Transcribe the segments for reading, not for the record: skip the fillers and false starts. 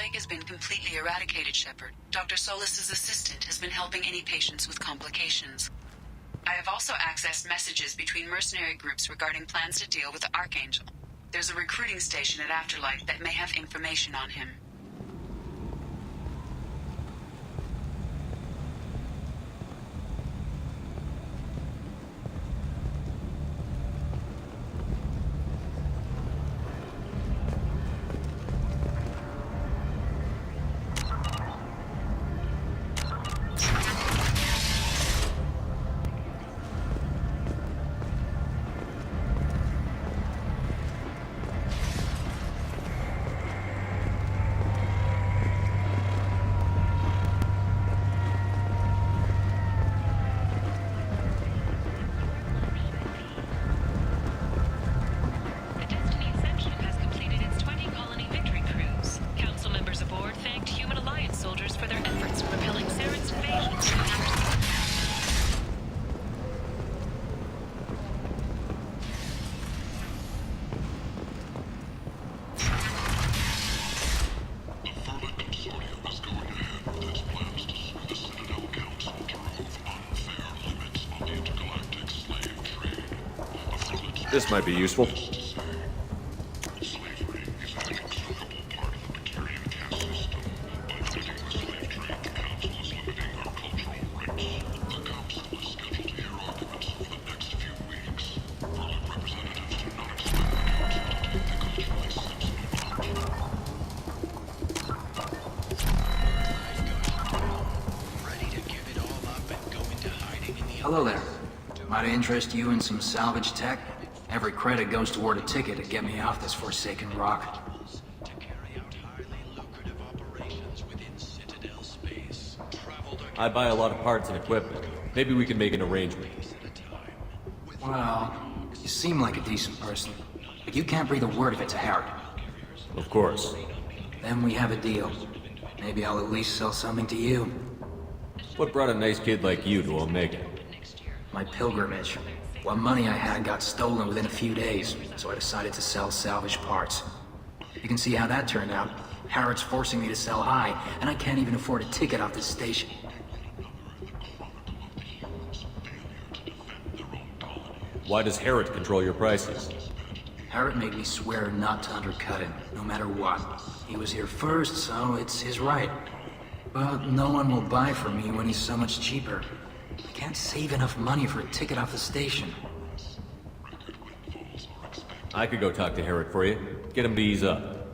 plague has been completely eradicated, Shepard. Dr. Solis's assistant has been helping any patients with complications. I have also accessed messages between mercenary groups regarding plans to deal with the Archangel. There's a recruiting station at Afterlife that may have information on him. This might be useful. Hello there. Might I interest you in some salvage tech? Every credit goes toward a ticket to get me off this forsaken rock. I buy a lot of parts and equipment. Maybe we can make an arrangement. Well, you seem like a decent person, but you can't breathe a word of it to Harrod. Of course. Then we have a deal. Maybe I'll at least sell something to you. What brought a nice kid like you to Omega? My pilgrimage. What money I had got stolen within a few days, so I decided to sell salvage parts. You can see how that turned out. Harrod's forcing me to sell high, and I can't even afford a ticket off this station. Why does Harrod control your prices? Harrod made me swear not to undercut him, no matter what. He was here first, so it's his right. But no one will buy from me when he's so much cheaper. I can't save enough money for a ticket off the station. I could go talk to Harrod for you. Get him to ease up.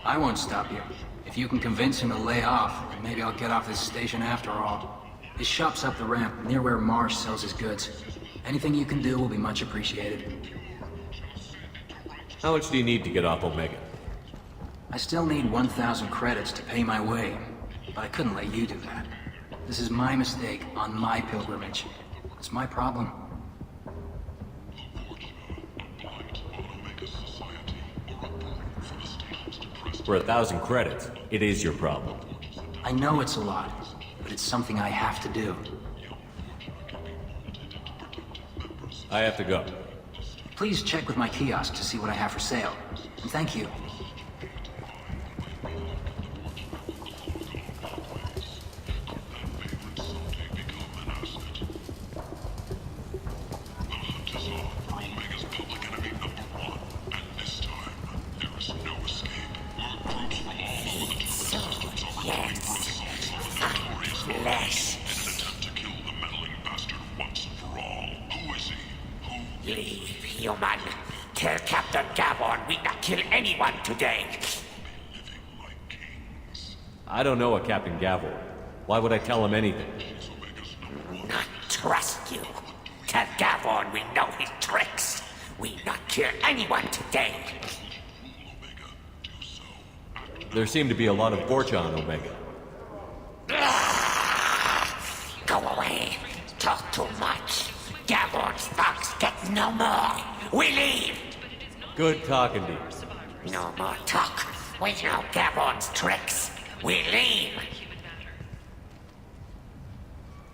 I won't stop you. If you can convince him to lay off, then maybe I'll get off this station after all. His shop's up the ramp, near where Marsh sells his goods. Anything you can do will be much appreciated. How much do you need to get off Omega? I still need 1,000 credits to pay my way, but I couldn't let you do that. This is my mistake on my pilgrimage. It's my problem. For 1,000 credits, it is your problem. I know it's a lot, but it's something I have to do. I have to go. Please check with my kiosk to see what I have for sale. And thank you. Human. Tell Captain Gavon we not kill anyone today. I don't know a Captain Gavel. Why would I tell him anything? Not trust you. Tell Gavon we know his tricks. We not kill anyone today. There seem to be a lot of Borcha on Omega. Go away. Talk too much. Gavon's thugs get no more. We leave. Good talking to you. No more talk. We know Gavon's tricks. We leave.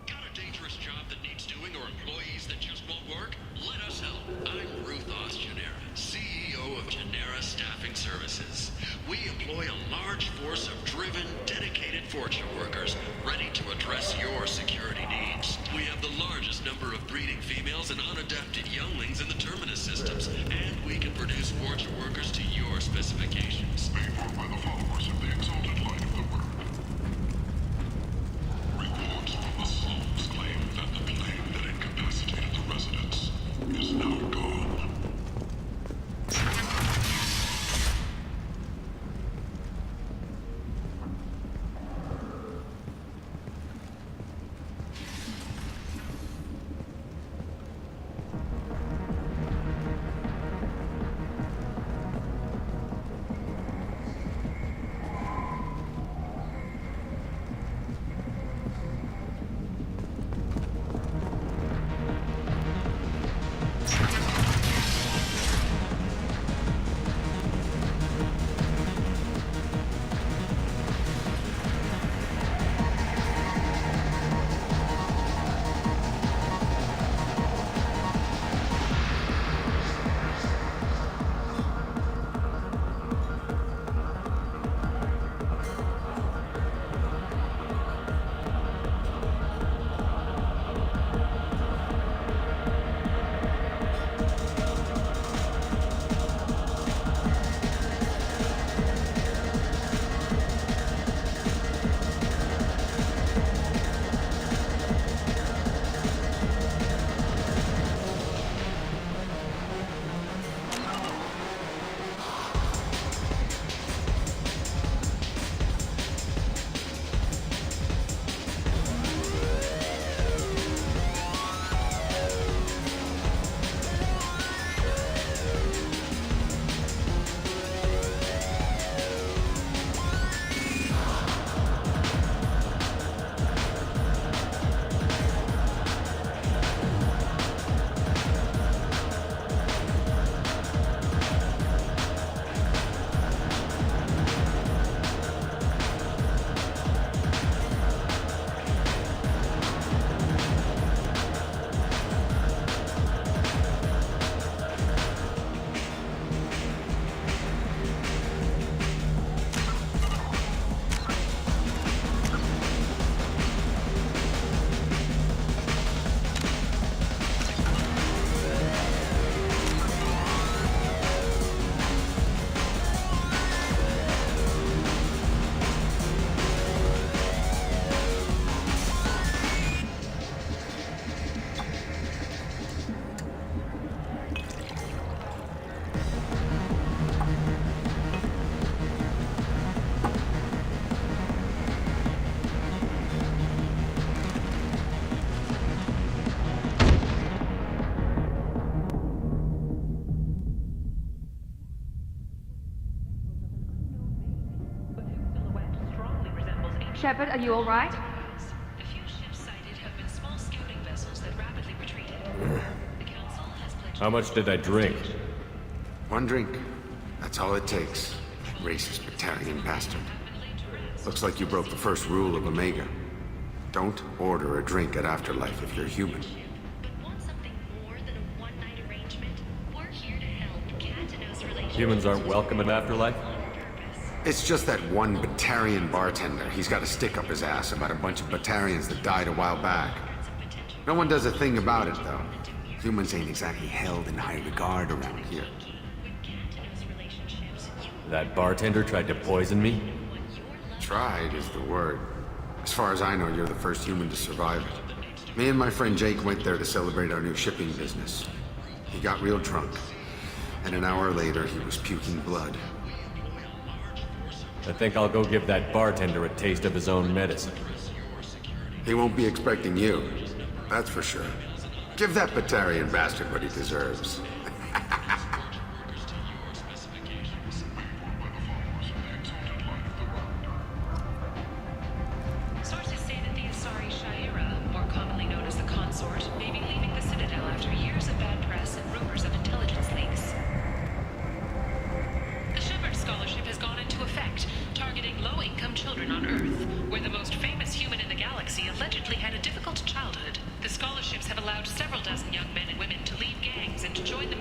Got a dangerous job that needs doing or employees that just won't work? Let us help. I'm Ruthos Genera, CEO of Genera Staffing Services. We employ a large force of driven, dedicated Fortune workers, ready to address your security needs. We have the largest number of breeding females and unadapted younglings in the Terminus systems, and we can produce Fortune workers to your specifications. Paid for by the followers of the exalted light of the world. Reports from the slums claim that the plane that incapacitated the residents is now gone. Shepard, are you all right? The few ships sighted have been small scouting vessels that rapidly retreated. The council has pledged... How much did I drink? One drink. That's all it takes. Racist Battalion bastard. Looks like you broke the first rule of Omega. Don't order a drink at Afterlife if you're human. But want something more than a one-night arrangement? We're here to help Katanos relations... Humans aren't welcome at Afterlife? It's just that one Batarian bartender. He's got a stick up his ass about a bunch of Batarians that died a while back. No one does a thing about it, though. Humans ain't exactly held in high regard around here. That bartender tried to poison me? Tried is the word. As far as I know, you're the first human to survive it. Me and my friend Jake went there to celebrate our new shipping business. He got real drunk, and an hour later he was puking blood. I think I'll go give that bartender a taste of his own medicine. He won't be expecting you. That's for sure. Give that Batarian bastard what he deserves. Sources say that the Asari Shaira, more commonly known as the Consort, may be leaving the Citadel after years of bad press and rumors of intelligence leaks. The Shepard Scholarship has gone into effect, targeting low-income children on Earth, where the most famous human in the galaxy allegedly had a difficult childhood. The scholarships have allowed several dozen young men and women to leave gangs and to join the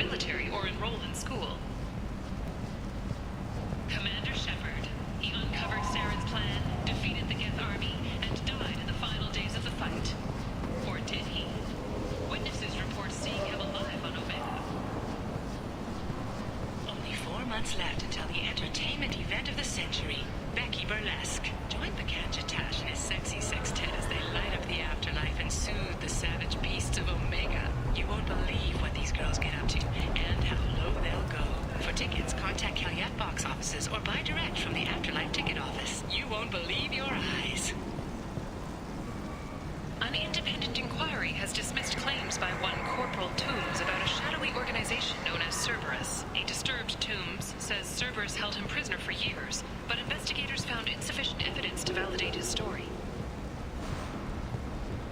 servers held him prisoner for years, but investigators found insufficient evidence to validate his story.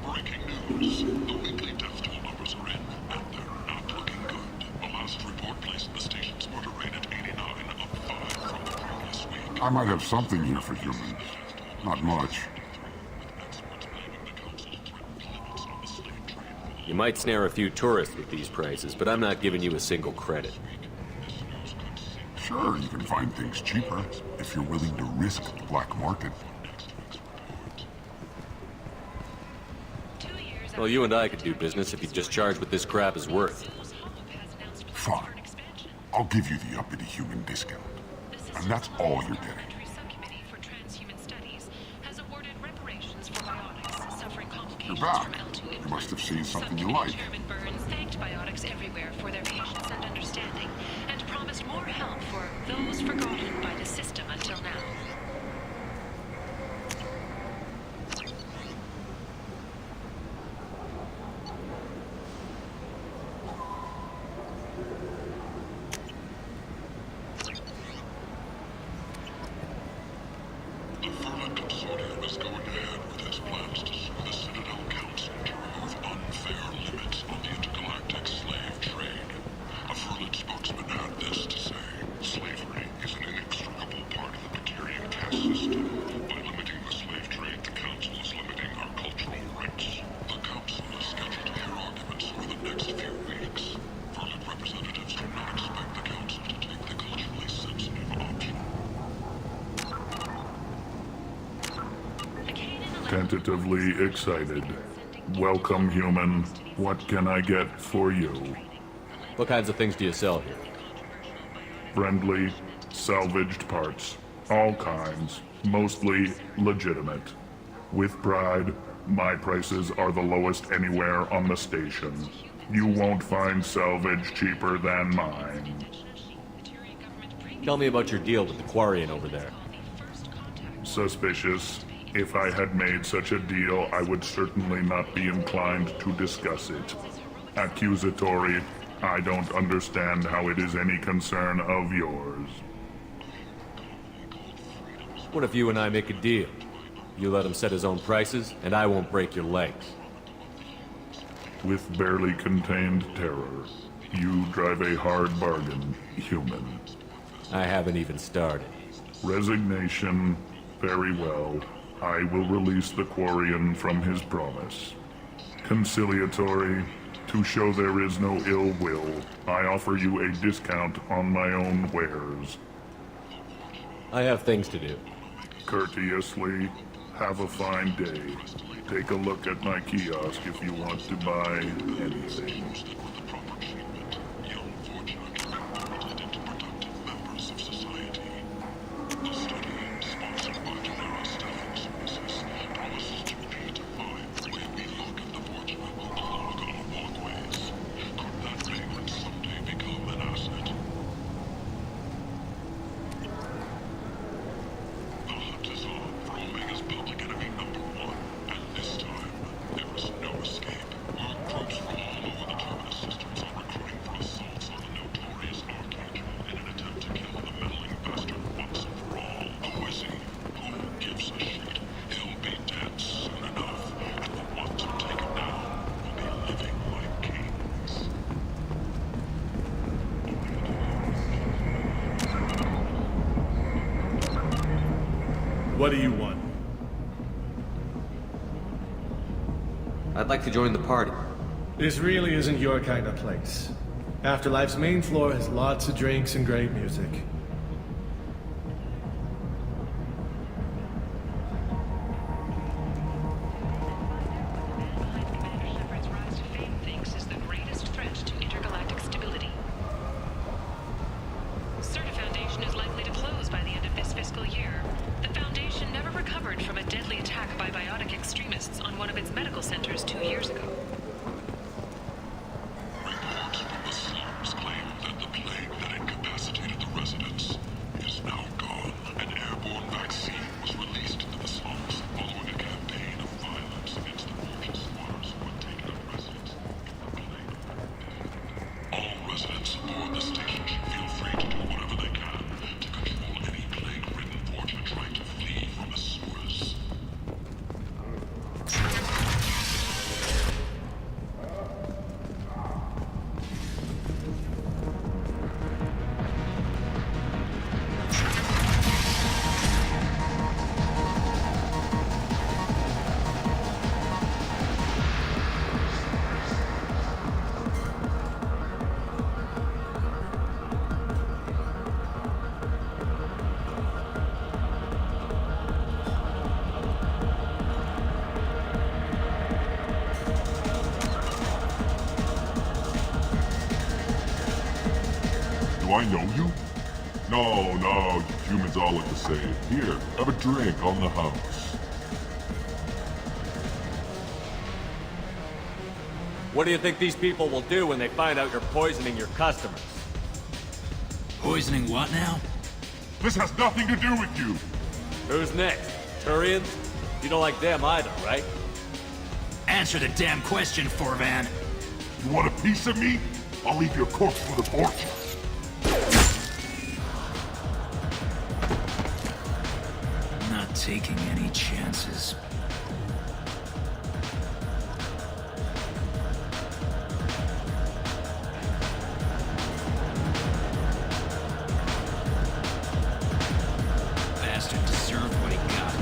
Breaking news. The weekly death toll numbers are in, and they're not looking good. The last report placed the station's murder rate at 89, up 5 from the previous week. I might have something here for humans. Not much. You might snare a few tourists with these prices, but I'm not giving you a single credit. Sure, you can find things cheaper if you're willing to risk the black market. Well, you and I could do business if you just charge what this crap is worth. Fine. I'll give you the uppity human discount. And that's all you're getting. You're back. You must have seen something you like. Chairman Burns thanked Biotics everywhere for their patience and understanding, and promised more help for those forgotten by the system until now. The Furlan Consortium is going ahead with its plans to sue the Citadel Council to remove unfair limits on the intergalactic slave trade. A Furlan spokesman had this to say: slavery is an inextricable part of the Bakarian caste system. By limiting the slave trade, the Council is limiting our cultural rights. The Council is scheduled to hear arguments over the next few weeks. Furlan representatives do not expect the Council to take the culturally sensitive option. Tentatively excited. Welcome, human. What can I get for you? What kinds of things do you sell here? Friendly, salvaged parts. All kinds. Mostly legitimate. With pride, my prices are the lowest anywhere on the station. You won't find salvage cheaper than mine. Tell me about your deal with the Quarian over there. Suspicious. If I had made such a deal, I would certainly not be inclined to discuss it. Accusatory. I don't understand how it is any concern of yours. What if you and I make a deal? You let him set his own prices, and I won't break your legs. With barely contained terror, you drive a hard bargain, human. I haven't even started. Resignation. Very well. I will release the Quarian from his promise. Conciliatory. To show there is no ill will, I offer you a discount on my own wares. I have things to do. Courteously. Have a fine day. Take a look at my kiosk if you want to buy anything. What do you want? I'd like to join the party. This really isn't your kind of place. Afterlife's main floor has lots of drinks and great music. Commander Shepard's rise to fame thinks is the greatest threat to intergalactic stability. Certa Foundation is likely to close by the end of this fiscal year. The Foundation never recovered from a deadly attack by biotic extremists on one of its medical centers 2 years ago. Reports from the slums claim that the plague that incapacitated the residents Do I know you? No, you humans all look the same. Here, have a drink on the house. What do you think these people will do when they find out you're poisoning your customers? Poisoning what now? This has nothing to do with you! Who's next? Turians? You don't like them either, right? Answer the damn question, Forvan. You want a piece of me? I'll leave your corpse for the torture. Not taking any chances. Bastard deserved what he got.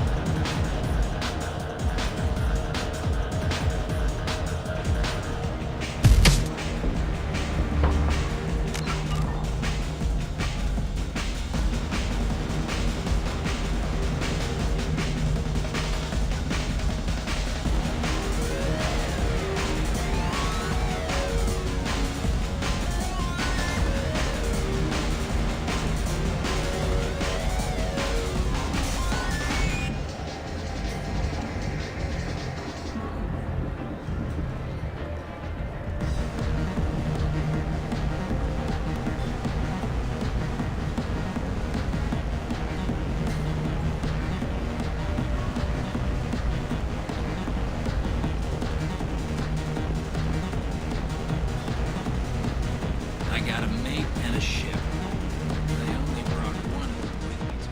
I got a mate and a ship. They only brought one with me to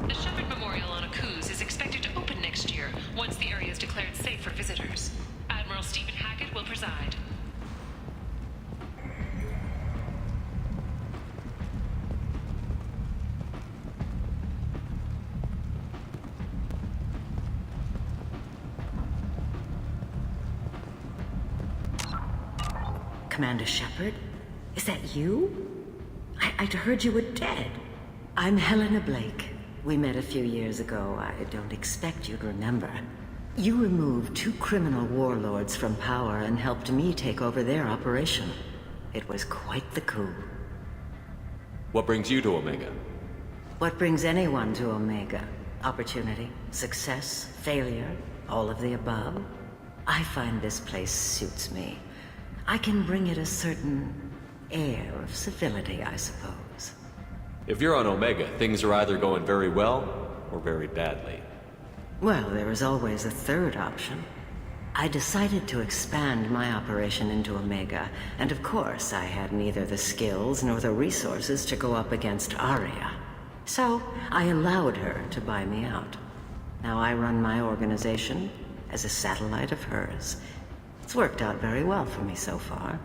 Omega. The Shepard Memorial on Akuz is expected to open next year, once the area is declared safe for visitors. Admiral Stephen Hackett will preside. Commander Shepard? Is that you? I'd heard you were dead. I'm Helena Blake. We met a few years ago. I don't expect you'd remember. You removed 2 criminal warlords from power and helped me take over their operation. It was quite the coup. What brings you to Omega? What brings anyone to Omega? Opportunity, success, failure, all of the above. I find this place suits me. I can bring it a certain air of civility, I suppose. If you're on Omega, things are either going very well or very badly. Well, there is always a third option. I decided to expand my operation into Omega, and of course I had neither the skills nor the resources to go up against Aria. So I allowed her to buy me out. Now I run my organization as a satellite of hers. It's worked out very well for me so far.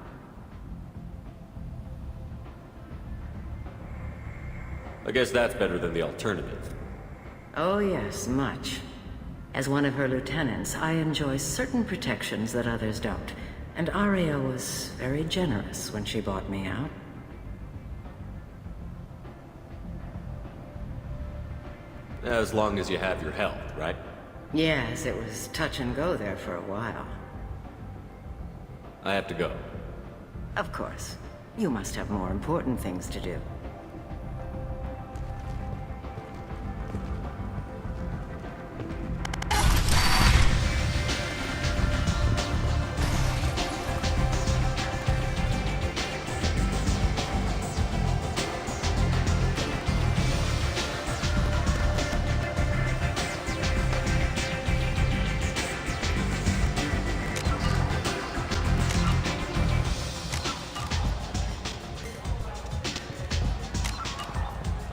I guess that's better than the alternative. Oh yes, much. As one of her lieutenants, I enjoy certain protections that others don't. And Aria was very generous when she bought me out. As long as you have your health, right? Yes, it was touch and go there for a while. I have to go. Of course. You must have more important things to do.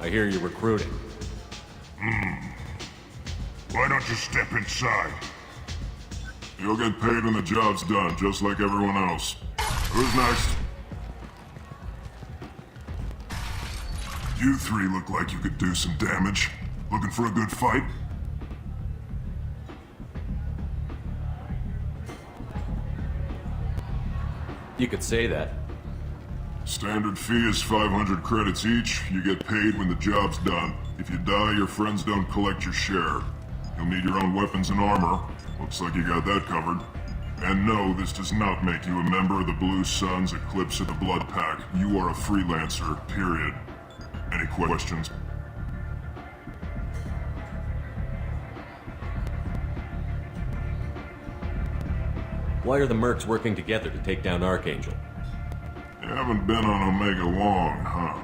I hear you're recruiting. Why don't you step inside? You'll get paid when the job's done, just like everyone else. Who's next? You 3 look like you could do some damage. Looking for a good fight? You could say that. Standard fee is 500 credits each. You get paid when the job's done. If you die, your friends don't collect your share. You'll need your own weapons and armor. Looks like you got that covered. And no, this does not make you a member of the Blue Suns, Eclipse, or the Blood Pack. You are a freelancer, period. Any questions? Why are the mercs working together to take down Archangel? You haven't been on Omega long, huh?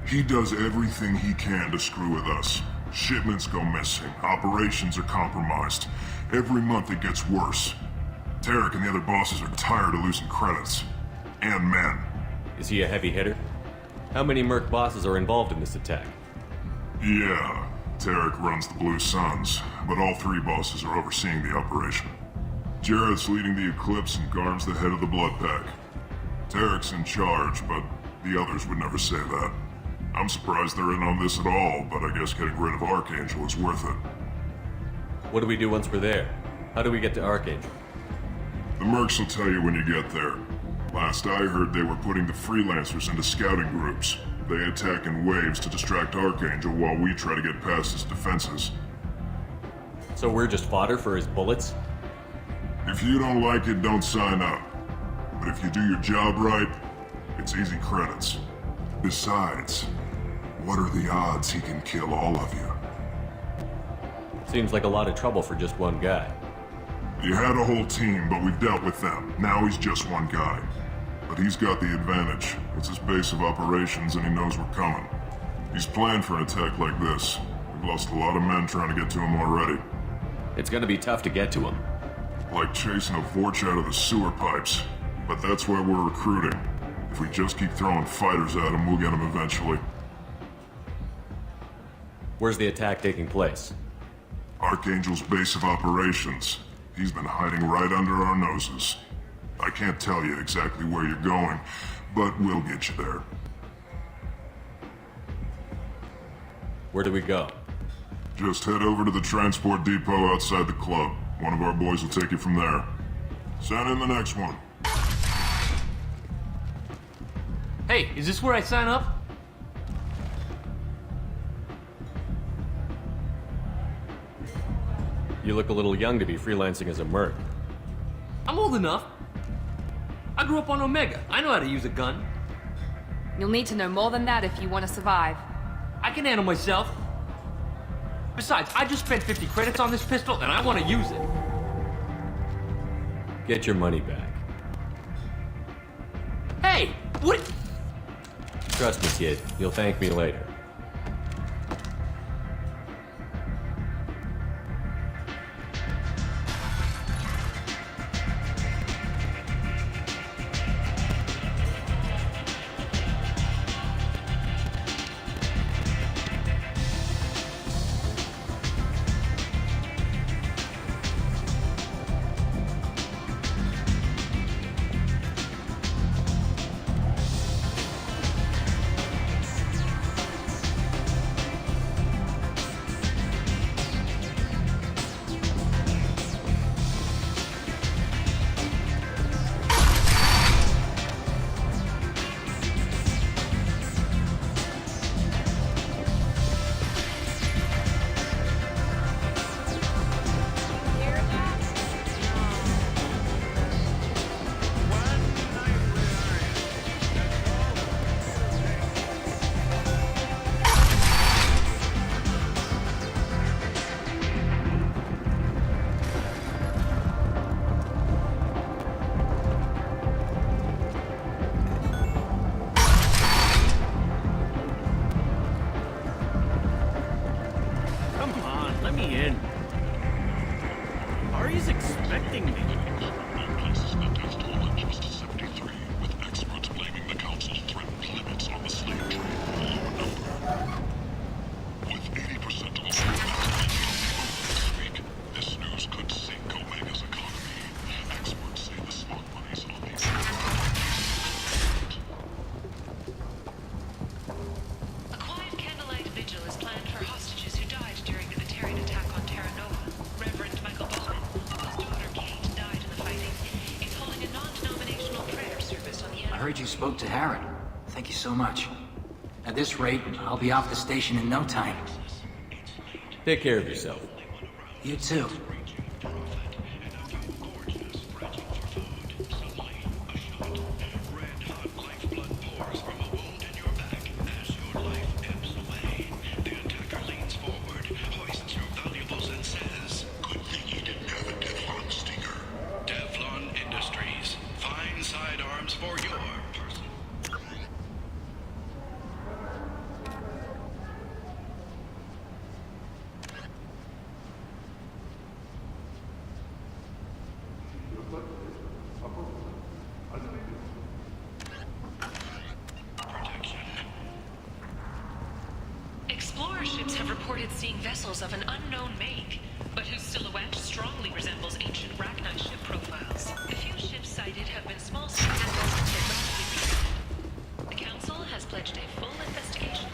He does everything he can to screw with us. Shipments go missing, operations are compromised. Every month it gets worse. Tarek and the other bosses are tired of losing credits. And men. Is he a heavy hitter? How many merc bosses are involved in this attack? Yeah, Tarek runs the Blue Suns, but all three bosses are overseeing the operation. Jarrett's leading the Eclipse and Garm's the head of the Blood Pack. Tarek's in charge, but the others would never say that. I'm surprised they're in on this at all, but I guess getting rid of Archangel is worth it. What do we do once we're there? How do we get to Archangel? The mercs will tell you when you get there. Last I heard, they were putting the freelancers into scouting groups. They attack in waves to distract Archangel while we try to get past his defenses. So we're just fodder for his bullets? If you don't like it, don't sign up. But if you do your job right, it's easy credits. Besides, what are the odds he can kill all of you? Seems like a lot of trouble for just one guy. You had a whole team, but we've dealt with them. Now he's just one guy. But he's got the advantage. It's his base of operations and he knows we're coming. He's planned for an attack like this. We've lost a lot of men trying to get to him already. It's gonna be tough to get to him. Like chasing a Vorch out of the sewer pipes. But that's why we're recruiting. If we just keep throwing fighters at him, we'll get him eventually. Where's the attack taking place? Archangel's base of operations. He's been hiding right under our noses. I can't tell you exactly where you're going, but we'll get you there. Where do we go? Just head over to the transport depot outside the club. One of our boys will take you from there. Send in the next one. Hey, is this where I sign up? You look a little young to be freelancing as a merc. I'm old enough. I grew up on Omega. I know how to use a gun. You'll need to know more than that if you want to survive. I can handle myself. Besides, I just spent 50 credits on this pistol and I want to use it. Get your money back. Hey, what? Trust me, kid. You'll thank me later. I heard you spoke to Harren. Thank you so much. At this rate, I'll be off the station in no time. Take care of yourself. You too. Explorer ships have reported seeing vessels of an unknown make, but whose silhouette strongly resembles ancient Rachni ship profiles. The few ships sighted have been small vessels that the Council has pledged a full investigation.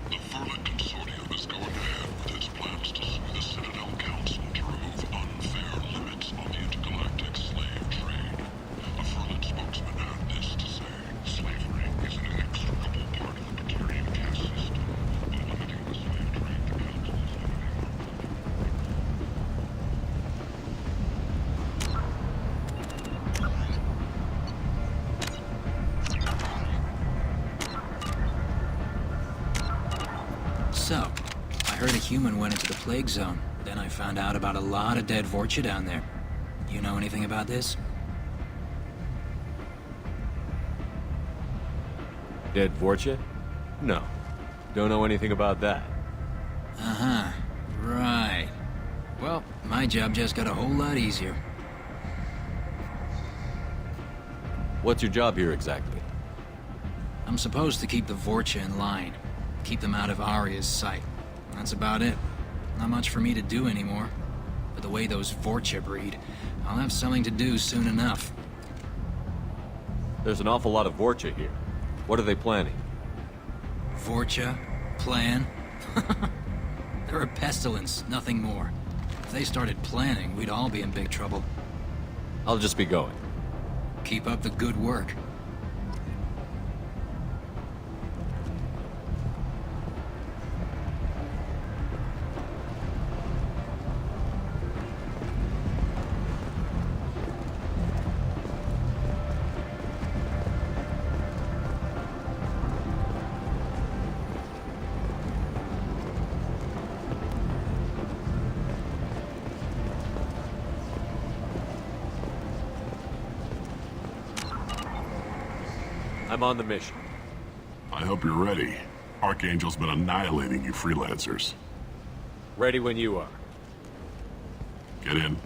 The Furlet Consortium is going ahead with its plans to sue the Citadel Council to remove unfair limits on the intergalactic slave trade. A Furlet spokesman had this to say. Slavery is an inextricable part of the Batarian caste system. By limiting the slave trade, the Council is So, I heard a human went into the plague zone. Then I found out about a lot of dead Vorcha down there. You know anything about this? Dead Vorcha? No. Don't know anything about that. Uh-huh. Right. Well, my job just got a whole lot easier. What's your job here exactly? I'm supposed to keep the Vorcha in line. Keep them out of Arya's sight. That's about it. Not much for me to do anymore. But the way those Vorcha breed, I'll have something to do soon enough. There's an awful lot of Vorcha here. What are they planning? Vorcha? Plan? They're a pestilence, nothing more. If they started planning, we'd all be in big trouble. I'll just be going. Keep up the good work. I'm on the mission. I hope you're ready. Archangel's been annihilating you freelancers. Ready when you are. Get in.